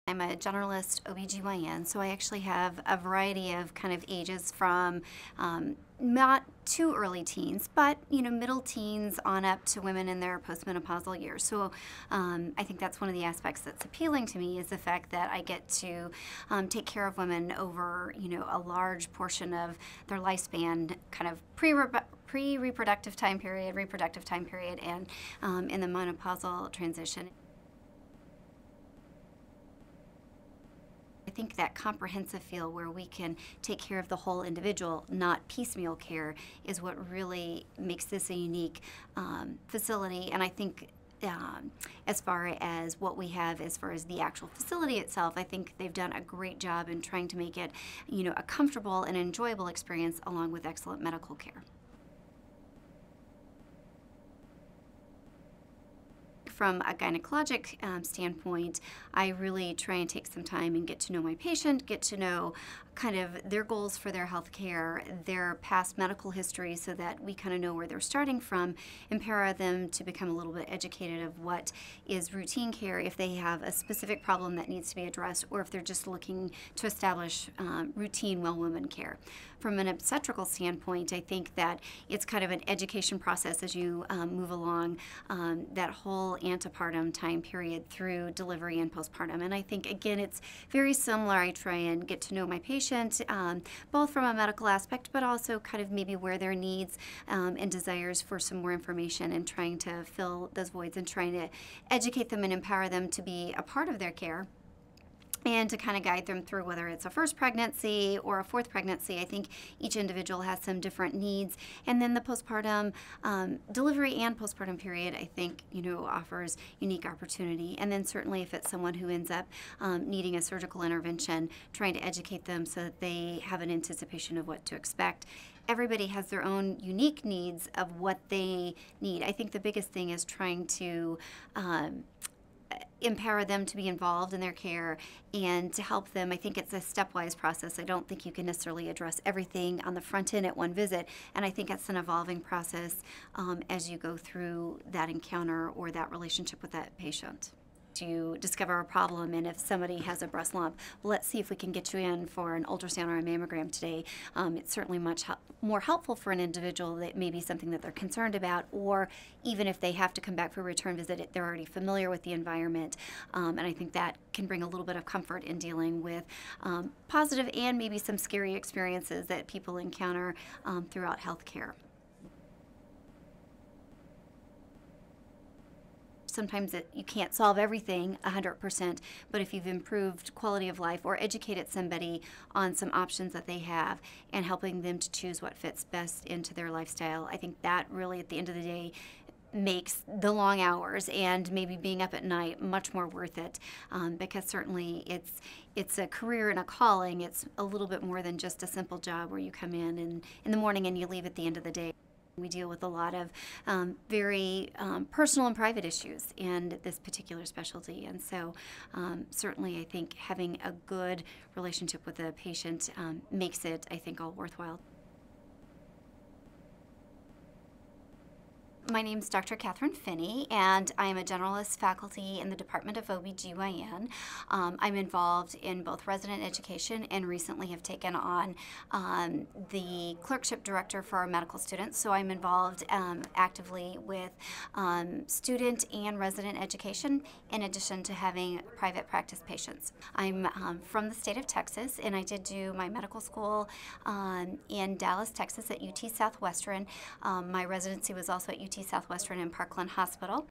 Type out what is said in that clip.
I'm a generalist OBGYN, so I actually have a variety of kind of ages from not too early teens, but middle teens on up to women in their postmenopausal years. So I think that's one of the aspects that's appealing to me, is the fact that I get to take care of women over a large portion of their lifespan, kind of pre-reproductive time period, reproductive time period, and in the menopausal transition. I think that comprehensive feel where we can take care of the whole individual, not piecemeal care, is what really makes this a unique facility. And I think as far as what we have, as far as the actual facility itself, I think they've done a great job in trying to make it, a comfortable and enjoyable experience, along with excellent medical care. From a gynecologic standpoint, I really try and take some time and get to know my patient, get to know kind of their goals for their health care, their past medical history, so that we kind of know where they're starting from, empower them to become a little bit educated of what is routine care if they have a specific problem that needs to be addressed, or if they're just looking to establish routine well-woman care. From an obstetrical standpoint, I think that it's kind of an education process as you move along that whole antepartum time period through delivery and postpartum. And I think, again, it's very similar. I try and get to know my patient, both from a medical aspect, but also kind of maybe where their needs and desires for some more information, and trying to fill those voids and trying to educate them and empower them to be a part of their care, and to kind of guide them through whether it's a first pregnancy or a fourth pregnancy. I think each individual has some different needs. And then the postpartum delivery and postpartum period, I think, offers unique opportunity. And then certainly if it's someone who ends up needing a surgical intervention, trying to educate them so that they have an anticipation of what to expect. Everybody has their own unique needs of what they need. I think the biggest thing is trying to empower them to be involved in their care and to help them. I think it's a stepwise process. I don't think you can necessarily address everything on the front end at one visit, and I think it's an evolving process as you go through that encounter or that relationship with that patient. You discover a problem, and if somebody has a breast lump, well, let's see if we can get you in for an ultrasound or a mammogram today. It's certainly much more helpful for an individual that may be something that they're concerned about, or even if they have to come back for a return visit, they're already familiar with the environment. And I think that can bring a little bit of comfort in dealing with positive and maybe some scary experiences that people encounter throughout healthcare. Sometimes you can't solve everything 100%, but if you've improved quality of life or educated somebody on some options that they have and helping them to choose what fits best into their lifestyle, I think that really at the end of the day makes the long hours and maybe being up at night much more worth it, because certainly it's a career and a calling. It's a little bit more than just a simple job where you come in the morning and you leave at the end of the day. We deal with a lot of very personal and private issues in this particular specialty, and so certainly I think having a good relationship with a patient makes it, I think, all worthwhile. My name is Dr. Katherine Finney, and I am a generalist faculty in the Department of OBGYN. I'm involved in both resident education and recently have taken on the clerkship director for our medical students. So I'm involved actively with student and resident education, in addition to having private practice patients. I'm from the state of Texas, and I did do my medical school in Dallas, Texas at UT Southwestern. My residency was also at UT Southwestern in Parkland Hospital.